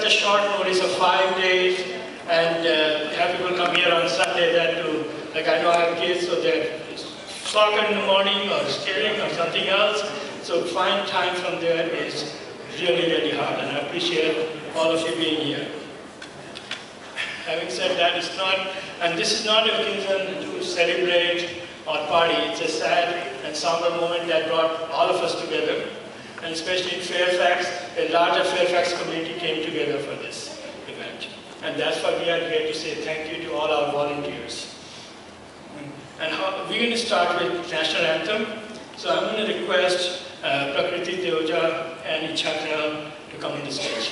a short notice of 5 days, and have people come here on Sunday that to, like I know I have kids, so they're soccer in the morning or skating or something else. So find time from there is really, really hard, and I appreciate all of you being here. Having said that, it's not, and this is not a occasion to celebrate or party. It's a sad and somber moment that brought all of us together, and especially in Fairfax, a larger Fairfax community came together for this event. And that's why we are here to say thank you to all our volunteers. And we're going to start with National Anthem. So I'm going to request Prakriti Deoja and Ichakra to come on the stage.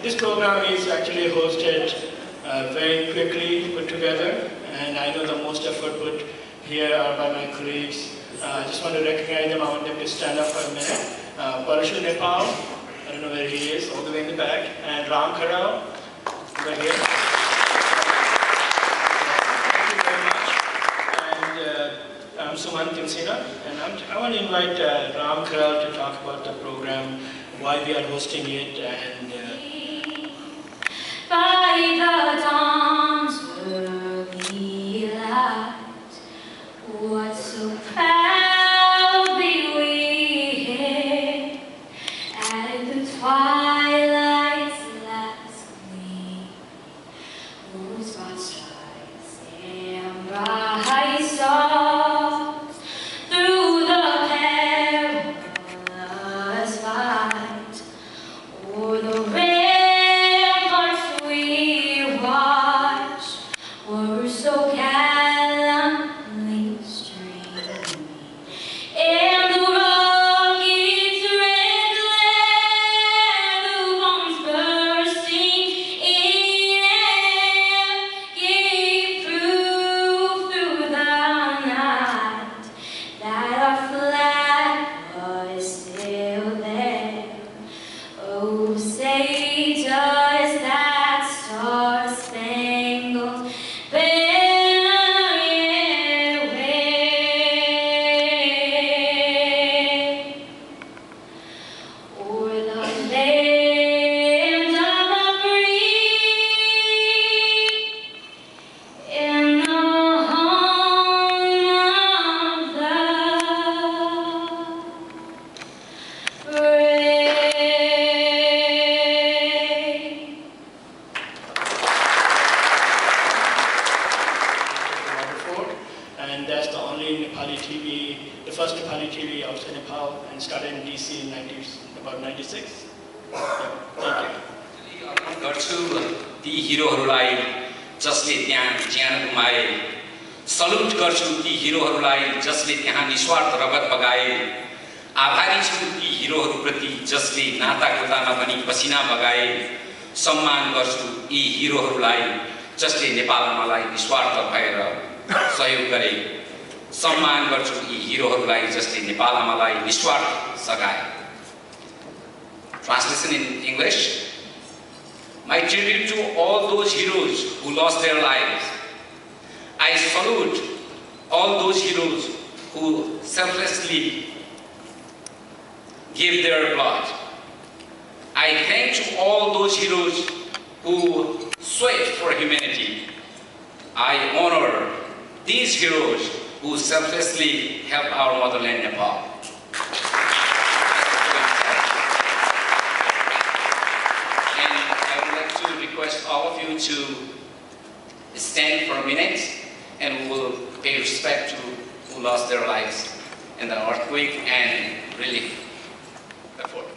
This program is actually hosted very quickly put together, and I know the most effort put here are by my colleagues. I just want to recognize them. I want them to stand up for a minute. Parashu Nepal, I don't know where he is, all the way in the back, and Ram Kharao, right here. Thank you very much. And I'm Suman Tinsina, and I want to invite Ram Kharao to talk about the program, why we are hosting it, and by the dawn's early light, what so proudly we hailed at the twilight's last gleam, whose broad stripes and bright stars through the perilous fight, o'er the so gallantly streaming, and the rocket's red glare, the bombs bursting in air, gave proof through the night that our flag was still there. Oh, say does that star-spangled निस्वार्थ रगत बगाए आभारी छु ती हिरोहरुप्रति जसले नाता गोतामा पनि पसिना बगाए सम्मान गर्छु यी हिरोहरुलाई जसले नेपालमालाई निस्वार्थ भएर सहयोग गरे सम्मान गर्छु यी हिरोहरुलाई जसले नेपालमालाई निस्वार्थ सघाए Translation in English. My tribute to all those heroes who lost their lives. I salute all those heroes who selflessly give their blood. I thank to all those heroes who sweat for humanity. I honor these heroes who selflessly help our motherland Nepal. And I would like to request all of you to stand for a minute, and we will pay respect to who lost their lives in the earthquake and relief effort.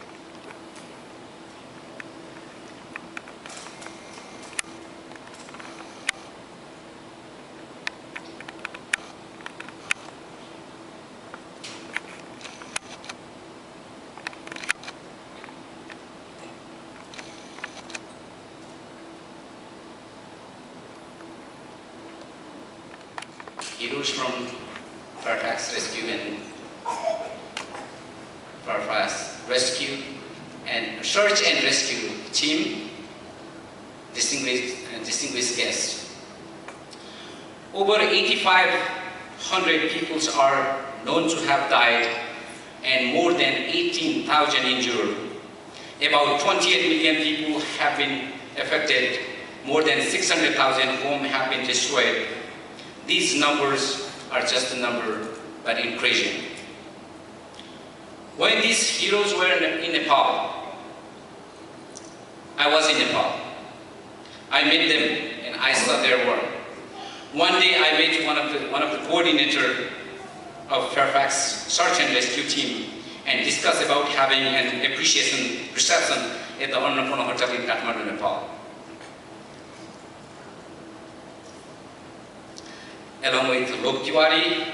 heroes from Fairfax Rescue and Fairfax Rescue and Search and Rescue team, distinguished guests. Over 8,500 people are known to have died and more than 18,000 injured. About 28 million people have been affected. More than 600,000 homes have been destroyed. These numbers are just a number, but increasing. When these heroes were in Nepal, I was in Nepal. I met them and I saw their work. One day I met one of the coordinator of Fairfax Search and Rescue team and discussed about having an appreciation reception at the Annapurna Hotel in Kathmandu, Nepal. Along with Lok Tiwari,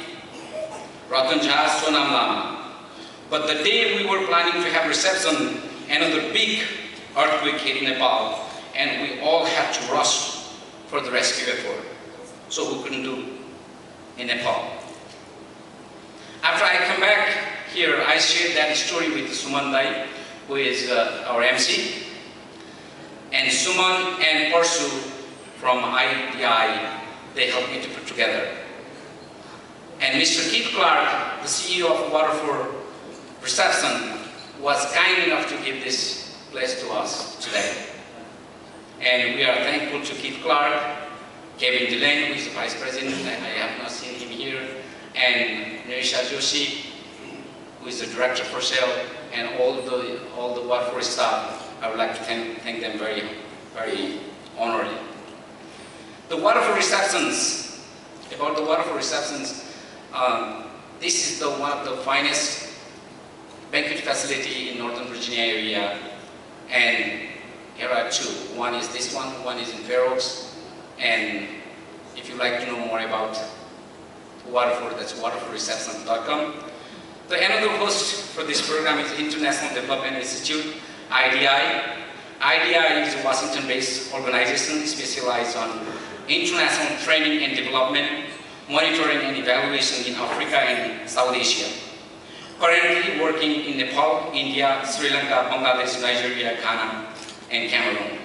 Ratan Jha, Sonam Lama. But the day we were planning to have reception, another big earthquake hit Nepal, and we all had to rush for the rescue effort. So we couldn't do in Nepal. After I come back here, I shared that story with Suman Dai, who is our MC, and Suman and Parsu from IDI, they helped me to put together. And Mr. Keith Clark, the CEO of Waterford Reception, was kind enough to give this place to us today. And we are thankful to Keith Clark, Kevin Delane, who is the Vice President, I have not seen him here, and Narisha Joshi, who is the Director for Sale, and all the Waterford staff. I would like to thank them very, very honorably. The Waterford receptions, about the Waterford receptions, this is one of the finest banquet facility in Northern Virginia area, and here are two. One is this one is in Fairfax, and if you'd like to know more about Waterford, that's waterfordreception.com. The another host for this program is International Development Institute, IDI. IDI is a Washington-based organization specialized on international training and development, monitoring and evaluation in Africa and South Asia. Currently working in Nepal, India, Sri Lanka, Bangladesh, Nigeria, Ghana, and Cameroon.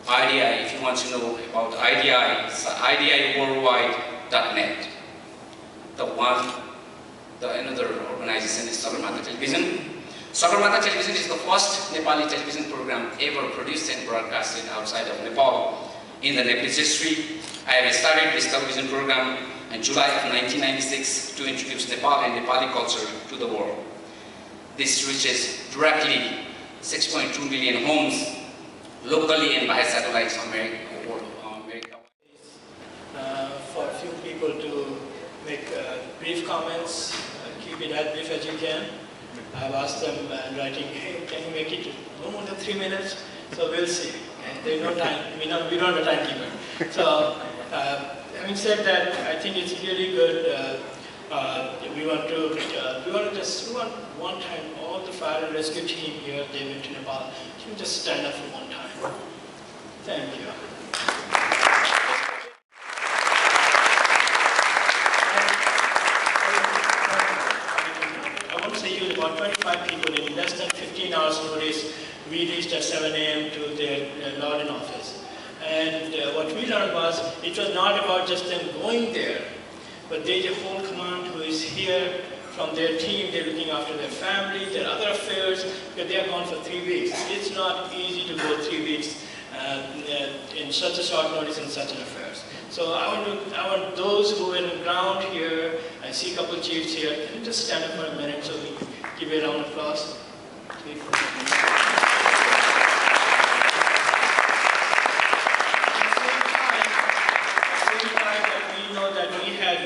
IDI, if you want to know about IDI, it's idiworldwide.net. Another organization is Sagarmatha Television. Sagarmatha Television is the first Nepali television program ever produced and broadcasted outside of Nepal. In the Nepalese history, I have started this television program in July of 1996 to introduce Nepal and Nepali culture to the world. This reaches directly 6.2 million homes, locally and by satellites on America. For a few people to make brief comments, keep it as brief as you can. I've asked them in writing, hey, can you make it no more than 3 minutes? So we'll see. And there's no time, we don't have a timekeeper. So having said that, I think it's really good. We want one time all the fire and rescue team here, they went to Nepal. Can you just stand up for one time? Thank you. I want to say you about 25 people in less than 15 hours notice. We reached at 7 a.m. to their London office. And what we learned was, it was not about just them going there, but there's a whole command who is here from their team. They're looking after their family, their other affairs, because they are gone for 3 weeks. It's not easy to go 3 weeks in such a short notice in such an affairs. So I want those who are on the ground here, I see a couple of chiefs here, can you just stand up for a minute so we give you a round of applause?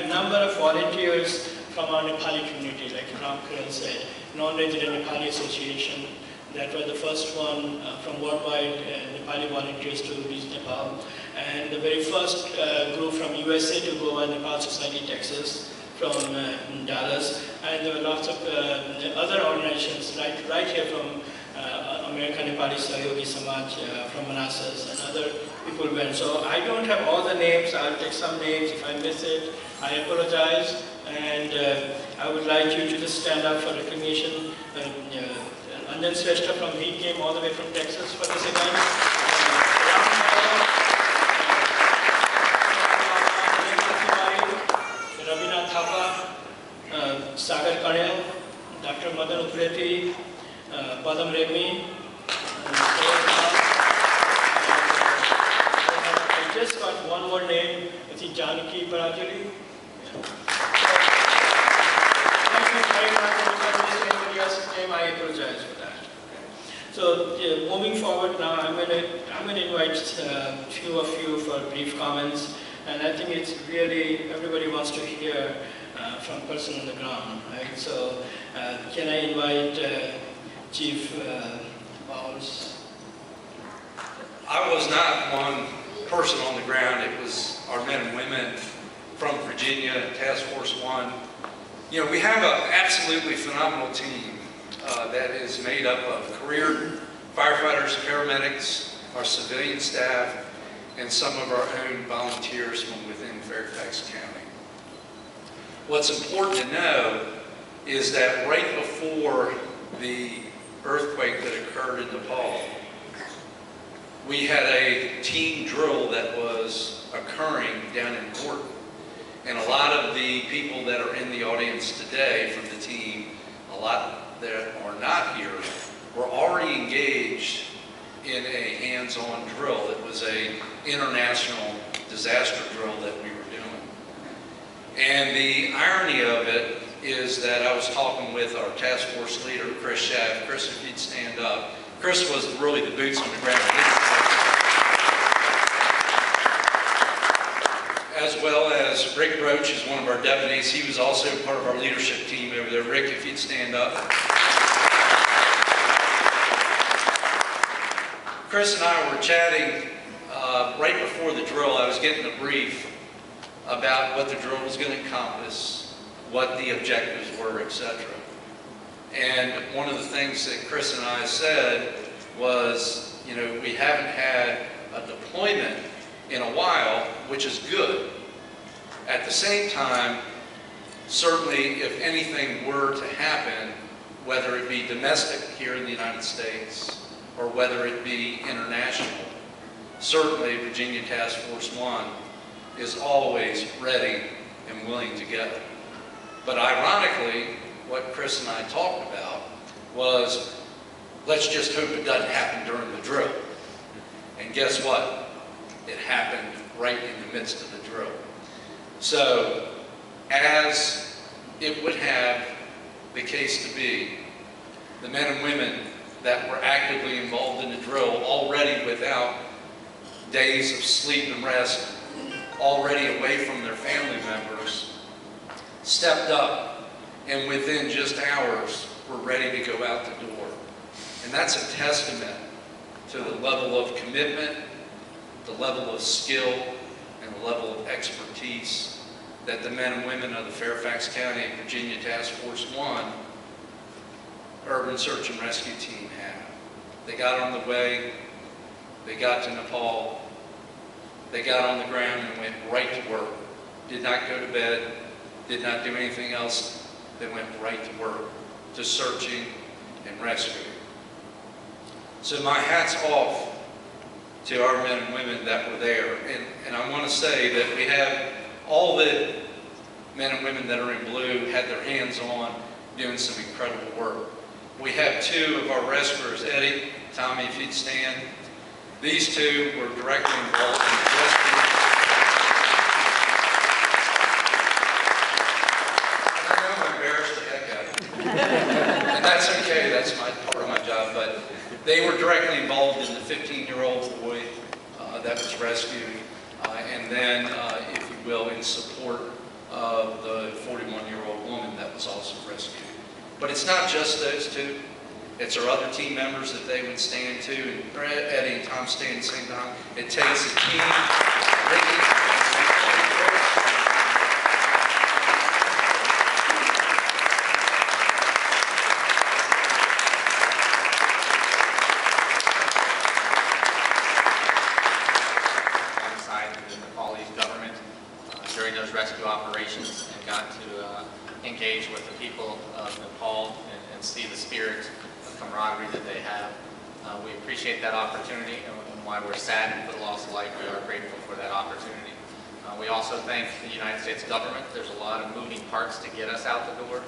Number of volunteers from our Nepali community, like Ram Kiran said, Non-Resident Nepali Association. That was the first one from worldwide Nepali volunteers to reach Nepal. And the very first group from USA to go was Nepal Society, Texas, from Dallas. And there were lots of other organizations right here from American Nepali Sahayogi Samaj from Manassas and other people went. So I don't have all the names. I'll take some names. If I miss it, I apologize. And I would like you to just stand up for recognition. Anjan Shrestha he came all the way from Texas for this event. Rabina Thapa, Sagar Kanel, Dr. Madan Upreti, Padam Remi. I just got one more name, I think Janaki Parajali. Thank you very much. If I missed anybody else's name, I apologize for that. So moving forward now, I'm going to invite a few of you for brief comments, and I think it's really everybody wants to hear from person on the ground, right? So can I invite Chief Bowles? I was not one person on the ground. It was our men and women from Virginia, Task Force 1. You know, we have an absolutely phenomenal team that is made up of career firefighters, paramedics, our civilian staff, and some of our own volunteers from within Fairfax County. What's important to know is that right before the earthquake that occurred in Nepal, we had a team drill that was occurring down in Portland. And a lot of the people that are in the audience today from the team, a lot that are not here, were already engaged in a hands-on drill. It was an international disaster drill that we were doing. And the irony of it is that I was talking with our task force leader, Chris Schaff. Chris, if you'd stand up. Chris was really the boots on the ground. As well as Rick Roach is one of our deputies. He was also part of our leadership team over there. Rick, if you'd stand up. Chris and I were chatting right before the drill. I was getting a brief about what the drill was going to encompass, what the objectives were, etc. And one of the things that Chris and I said was, you know, we haven't had a deployment in a while, which is good. At the same time, certainly if anything were to happen, whether it be domestic here in the United States or whether it be international, certainly Virginia Task Force 1 is always ready and willing to go. But ironically, what Chris and I talked about was, let's just hope it doesn't happen during the drill. And guess what? It happened right in the midst of the drill. So, as it would have the case to be, the men and women that were actively involved in the drill, already without days of sleep and rest, already away from their family members, stepped up and within just hours were ready to go out the door. And that's a testament to the level of commitment, the level of skill, and the level of expertise that the men and women of the Fairfax County and Virginia Task Force 1 Urban Search and Rescue Team have. They got on the way, they got to Nepal, they got on the ground and went right to work. Did not go to bed, did not do anything else. They went right to work, to searching and rescuing. So my hat's off to our men and women that were there. And I want to say that we have all the men and women that are in blue had their hands on doing some incredible work. We have two of our rescuers, Eddie, Tommy, if you'd stand. These two were directly involved in the rescue. I know I'm embarrassed the heck out of it. And that's okay, that's part of my job, but they were directly involved in the 15-year-old boy that was rescued, and then, if you will, in support of the 41-year-old woman that was also rescued. But it's not just those two. It's our other team members that they would stand to, and Eddie and Tom stand at the same time. It takes a team. celebrations and got to engage with the people of Nepal and see the spirit of camaraderie that they have. We appreciate that opportunity, and while we're saddened for the loss of life, we are grateful for that opportunity. We also thank the United States government. There's a lot of moving parts to get us out the door.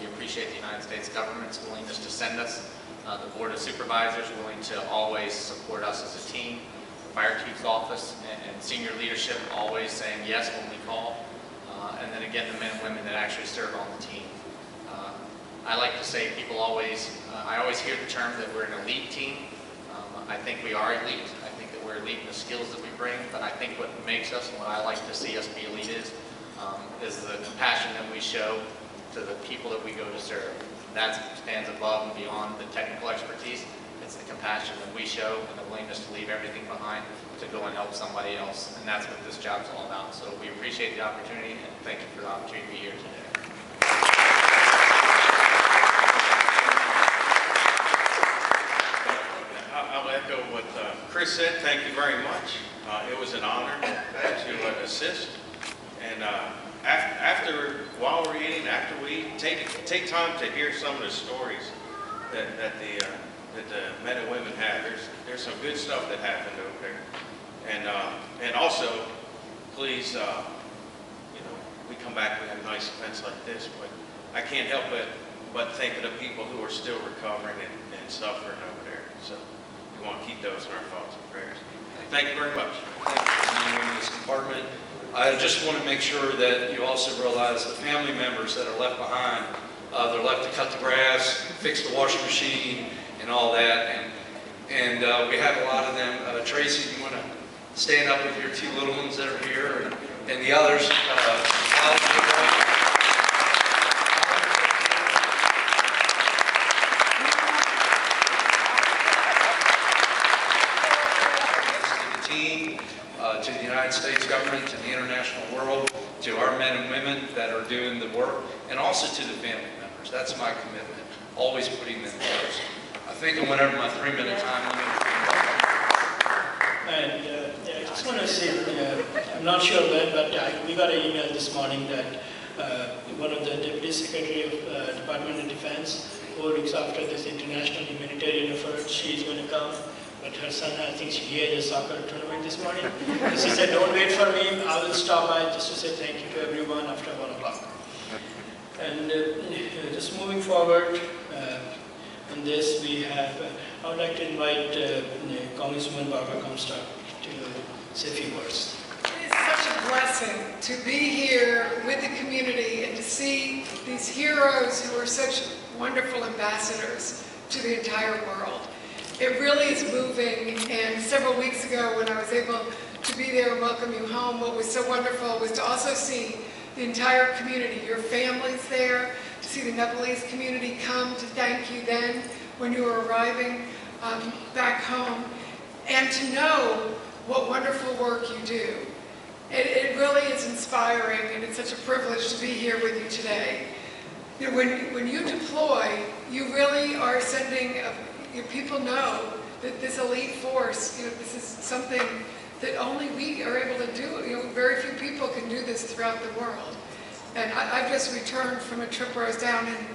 We appreciate the United States government's willingness to send us, the Board of Supervisors willing to always support us as a team, the Fire Chief's office and senior leadership always saying yes when we call, and then again the men and women that actually serve on the team. I like to say I always hear the term that we're an elite team. I think we are elite. I think that we're elite in the skills that we bring, but I think what makes us and what I like to see us be elite is the compassion that we show to the people that we go to serve. That stands above and beyond the technical expertise. It's the compassion that we show and the willingness to leave everything behind to go and help somebody else, and that's what this job's all about. So we appreciate the opportunity, and thank you for the opportunity to be here today. I'll echo what Chris said. Thank you very much. It was an honor to assist. And while we're eating, after we eat, take time to hear some of the stories that the men and women have. There's some good stuff that happened over there. And also, please, we come back, we have nice events like this, but I can't help but think of the people who are still recovering and suffering over there. So we want to keep those in our thoughts and prayers. Thank you very much. Thank you for being here in this compartment. I just want to make sure that you also realize the family members that are left behind, they're left to cut the grass, fix the washing machine, and all that. And we have a lot of them. Tracy, you want to stand up with your two little ones that are here, and the others. To the United States government, to the international world, to our men and women that are doing the work, and also to the family members. That's my commitment, always putting them first. I think I went over my 3-minute time limit. And I just want to say, I'm not sure when, but we got an email this morning that one of the Deputy Secretary of Department of Defense, who looks after this international humanitarian effort, she's going to come. But her son, I think he had a soccer tournament this morning. And she said, don't wait for me, I will stop by just to say thank you to everyone after 1 o'clock. And just moving forward, on this we have, I would like to invite Congresswoman Barbara Comstock to say a few words. It is such a blessing to be here with the community and to see these heroes who are such wonderful ambassadors to the entire world. It really is moving, and several weeks ago when I was able to be there and welcome you home, what was so wonderful was to also see the entire community, your families there, to see the Nepalese community come to thank you then when you were arriving back home, and to know what wonderful work you do. It really is inspiring, and it's such a privilege to be here with you today. You know, when you deploy, you really are sending people know that this elite force, this is something that only we are able to do. Very few people can do this throughout the world. And I've just returned from a trip where I was down in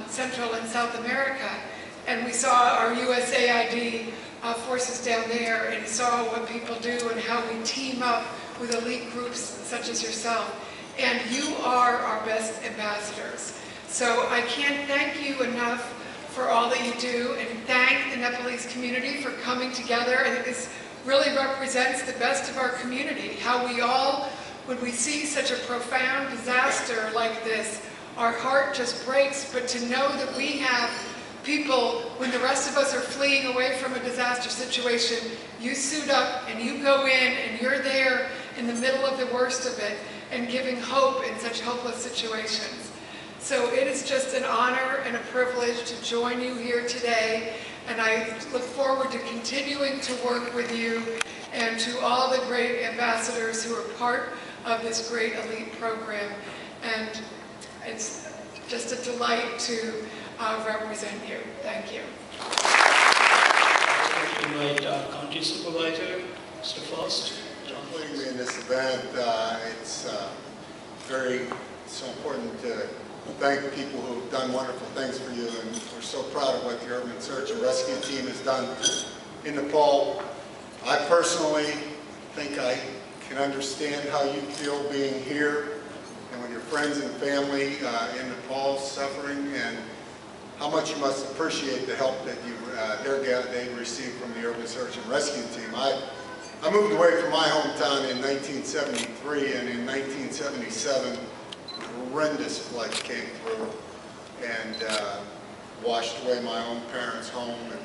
Central and South America, and we saw our USAID forces down there and saw what people do and how we team up with elite groups such as yourself. And you are our best ambassadors. So I can't thank you enough for all that you do, and thank the Nepalese community for coming together. I think this really represents the best of our community, how we all, when we see such a profound disaster like this, our heart just breaks, but to know that we have people, when the rest of us are fleeing away from a disaster situation, you suit up and you go in and you're there in the middle of the worst of it and giving hope in such hopeless situations. So it is just an honor and a privilege to join you here today, and I look forward to continuing to work with you and to all the great ambassadors who are part of this great elite program. And it's just a delight to represent you. Thank you. I'd like to invite our County Supervisor, Mr. Faust. Including me in this event, it's so important to thank people who've done wonderful things for you, and we're so proud of what the Urban Search and Rescue Team has done in Nepal. I personally think I can understand how you feel being here and with your friends and family in Nepal suffering, and how much you must appreciate the help that they received from the Urban Search and Rescue Team. I moved away from my hometown in 1973, and in 1977, a horrendous flood came through and washed away my own parents' home and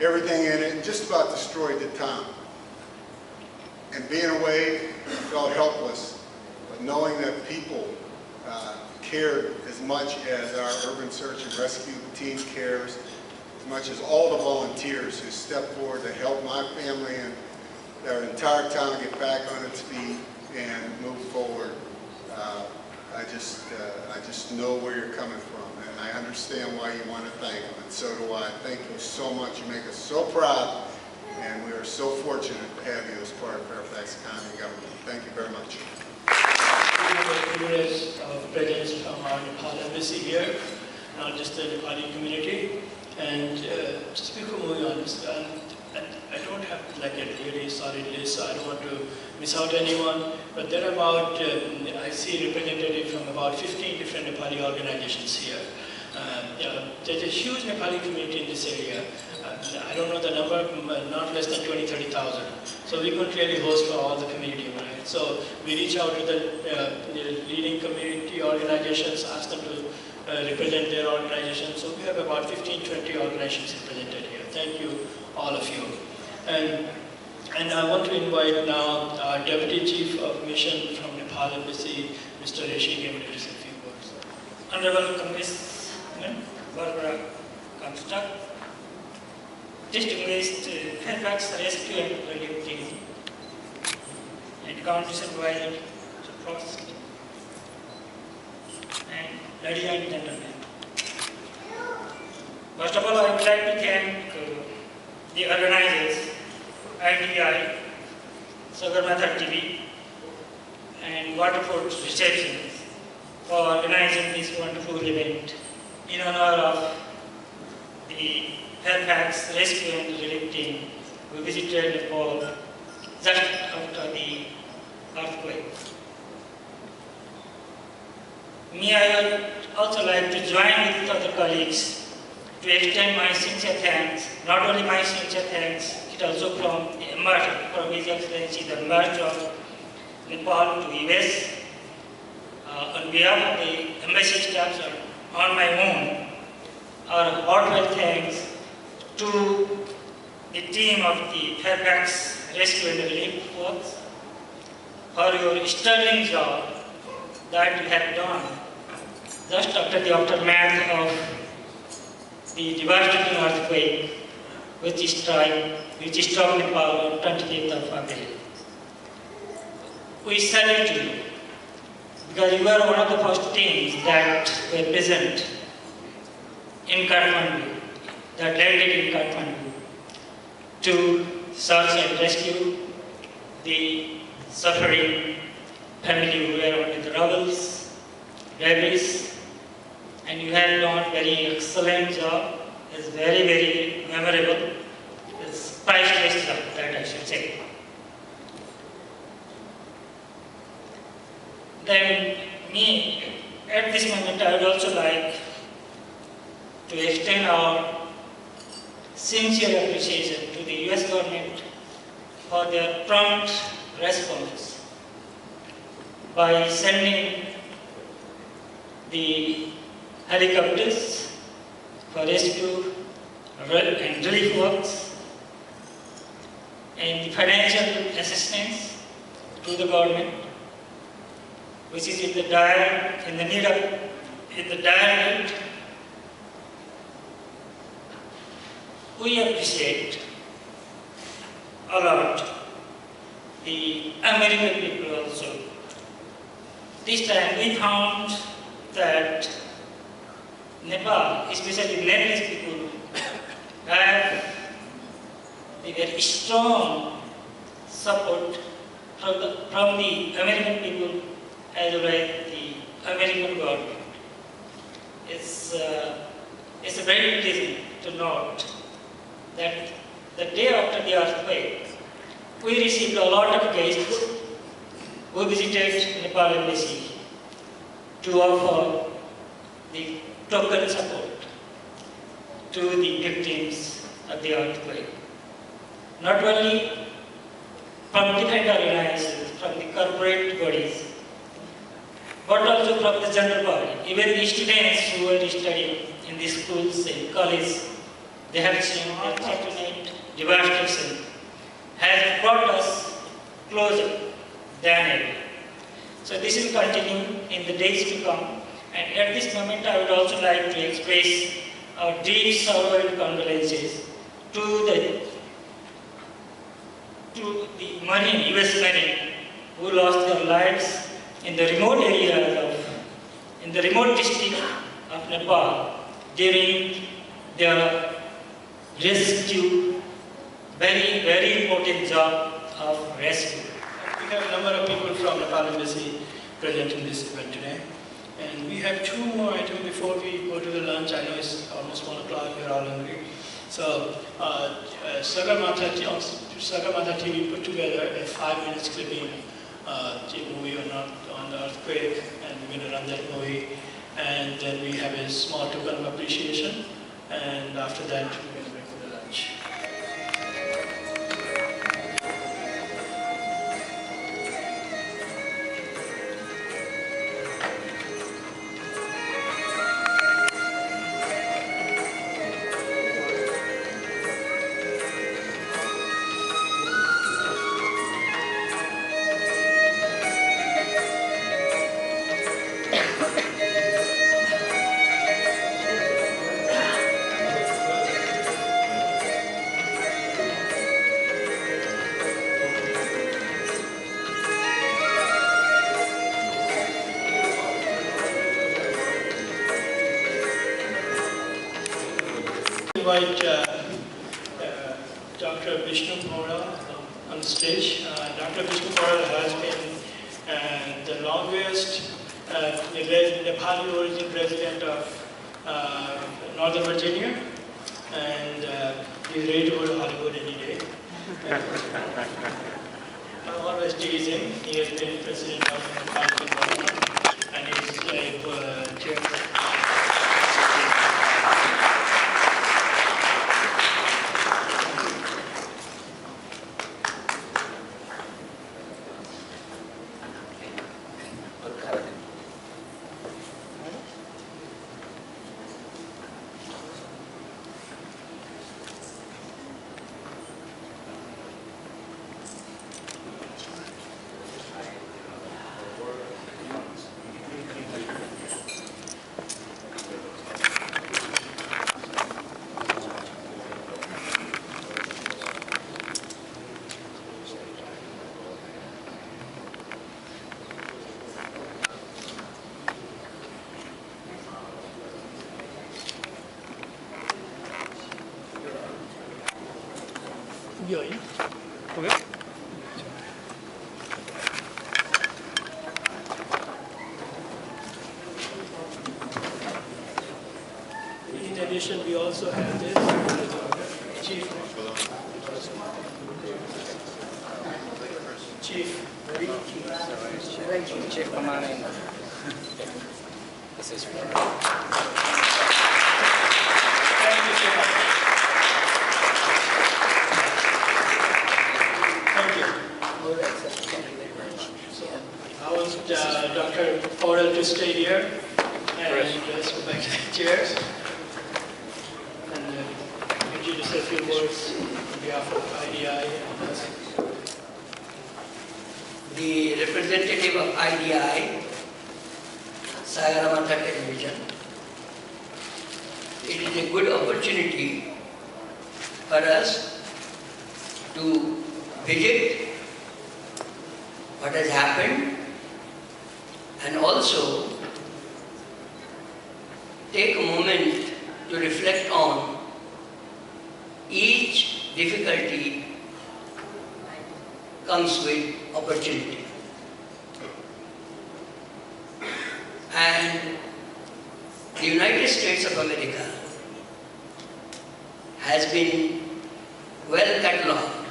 everything in it, and just about destroyed the town. And being away, I felt helpless, but knowing that people cared as much as our Urban Search and Rescue Team cares, as much as all the volunteers who stepped forward to help my family and our entire town get back on its feet and move forward. I just know where you're coming from, and I understand why you want to thank them, and so do I. Thank you so much. You make us so proud, and we are so fortunate to have you as part of Fairfax County government. Thank you very much. We have a privilege of presence from our Nepal embassy here, not just the Nepali community. And just before moving on, I don't have like a really solid list, so I don't want to miss out anyone. But there are about, I see representatives from about 15 different Nepali organizations here. There's a huge Nepali community in this area. I don't know the number, not less than 20,000-30,000. So we couldn't really host for all the community, right? So we reach out to the leading community organizations, ask them to represent their organization. So we have about 15-20 organizations represented here. Thank you, all of you. And I want to invite now our Deputy Chief of Mission from Nepal Embassy, Mr. Rishi Game, to say a few words. Honorable Congressman Barbara Comstock, distinguished Fairfax Rescue and Relief Team, and County Supervisor Frost, and ladies and gentlemen. First of all, I would like to thank the organizers, IDI, Sagarmatha TV, and Waterford Receptions for organizing this wonderful event in honor of the Fairfax Rescue and Relief Team who visited Nepal just after the earthquake. I would also like to join with other colleagues to extend my sincere thanks, not only my sincere thanks, it also from the ambassador, from His Excellency the Ambassador of Nepal to US. On behalf of the embassy staff on my own, our heartfelt thanks to the team of the Fairfax Rescue and Relief Works for your sterling job that you have done just after the aftermath of the devastating earthquake which struck Nepal on 28th of April. We salute you because you were one of the first teams that were present in Kathmandu, that landed in Kathmandu to search and rescue the suffering family who were under the rubbles, debris, and you have done a very excellent job. It's very, very memorable. It's priceless job, that I should say. Then at this moment, I would also like to extend our sincere appreciation to the US government for their prompt response by sending the helicopters for rescue and relief works, and the financial assistance to the government, which is in the dire need. We appreciate a lot the American people also. This time we found that Nepal, especially Nepalese people, have a very strong support from the American people as well as the American God. It's very pleasing to note that the day after the earthquake, we received a lot of guests who visited Nepal embassy to offer the token support to the victims of the earthquake. Not only from different organizations, from the corporate bodies, but also from the general public. Even the students who are studying in the schools and colleges, they have seen that fortunate devastation has brought us closer than ever. So this will continue in the days to come. And at this moment, I would also like to express our deep sorrow and condolences to the Marine, US Marine, who lost their lives in the remote areas in the remote district of Nepal during their rescue, very, very important job of rescue. We have a number of people from Nepal Embassy present in this event today. And we have two more items before we go to the lunch. I know it's almost 1 o'clock, we're all hungry. So, Sagarmatha TV put together a 5-minute clipping movie on the earthquake, and we're going to run that movie. And then we have a small token of appreciation, and after that, we're going to break for the lunch. Invite Dr. Vishnu Bora on the stage. Dr. Vishnu Bora has been the longest Nepali origin resident of Northern Virginia, and he's ready to go to Hollywood any day. I always tease him. He has been president of Nepal, and he's chairman. Okay. In addition, we also have this Chief. Chief Commanding. This is for. Thank you so much. Thank you. So I want Dr. Oral to stay here and let's go back to the chairs. And I you to say a few words on behalf of IDI and us. The representative of IDI, Sagarmatha Television. It is a good opportunity for us to visit what has happened and also take a moment to reflect on each difficulty comes with opportunity. And the United States of America has been well catalogued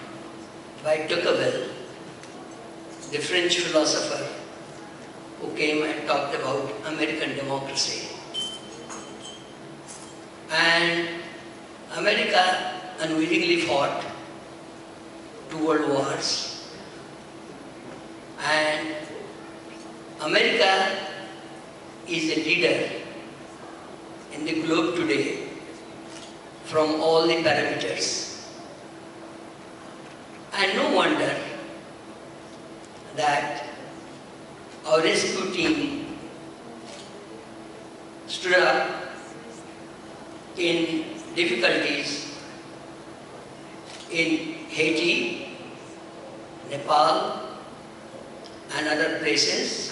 by Tocqueville, the French philosopher who came and talked about American democracy. And America unwillingly fought 2 world wars, and America is a leader in the globe today from all the parameters. And no wonder that our rescue team stood up in difficulties in Haiti, Nepal, and other places.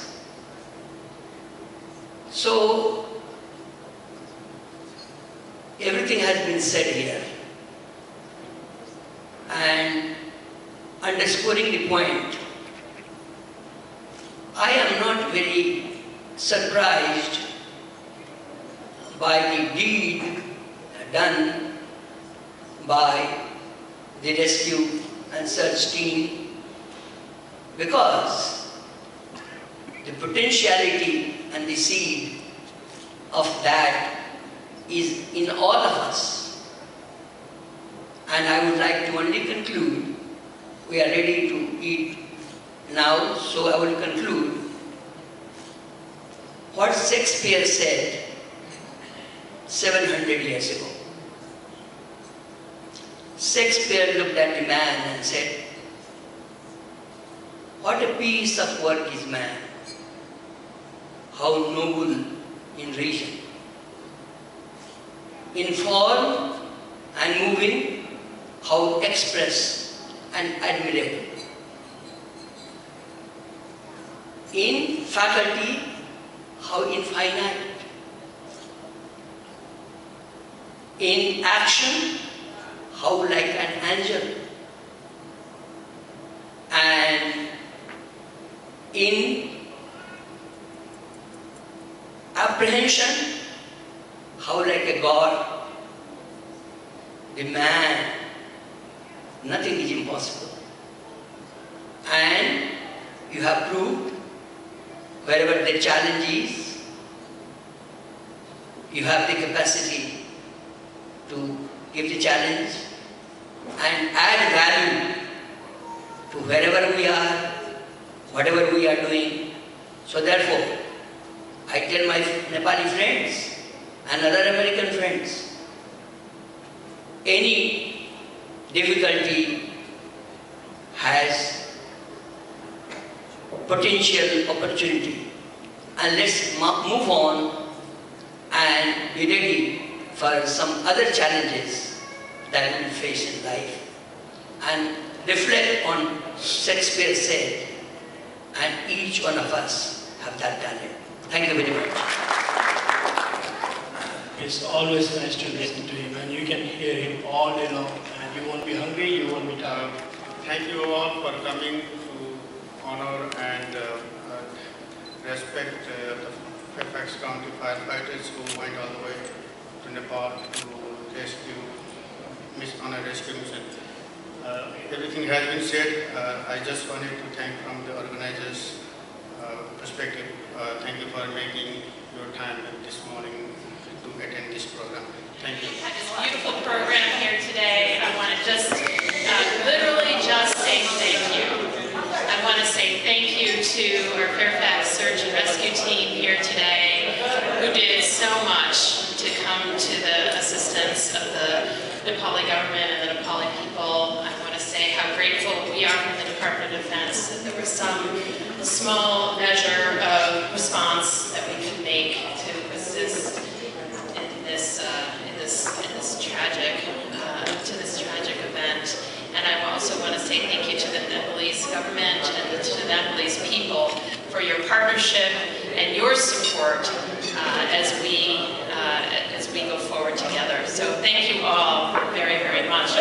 So, everything has been said here. And underscoring the point, I am not very surprised by the deed done by the rescue and search team, because the potentiality and the seed of that is in all of us. And I would like to only conclude, we are ready to eat now, so I will conclude what Shakespeare said 700 years ago. Shakespeare looked at the man and said, "What a piece of work is man, how noble in reason, in form and moving, how express and admirable, in faculty, how infinite, in action, how like an angel, and in apprehension, how like a god. The man, nothing is impossible. And you have proved, wherever the challenge is, you have the capacity to give the challenge and add value to wherever we are, whatever we are doing. So therefore, I tell my Nepali friends and other American friends, any difficulty has potential opportunity, and let's move on and be ready for some other challenges that we face in life, and reflect on Shakespeare said, and each one of us have that talent. Thank you very much. It's always nice to listen to him, and you can hear him all day long, and you won't be hungry, you won't be tired. Thank you all for coming to honor and respect the Fairfax County firefighters who went all the way to Nepal to rescue, on a rescue mission. Everything has been said. I just wanted to thank from the organizers' perspective. Thank you for making your time this morning to attend this program. Thank you. Had this beautiful program here today. I want to just literally just say thank you. I want to say thank you to our Fairfax Search and Rescue team here today, who did so much to come to the assistance of the Nepali government and the Nepali people. I want to say how grateful we are from the Department of Defense that there was some small measure of response that we could make to assist in this tragic event. And I also want to say thank you to the Nepalese government and to the Nepalese people for your partnership and your support as we go forward together. So thank you all very, very much.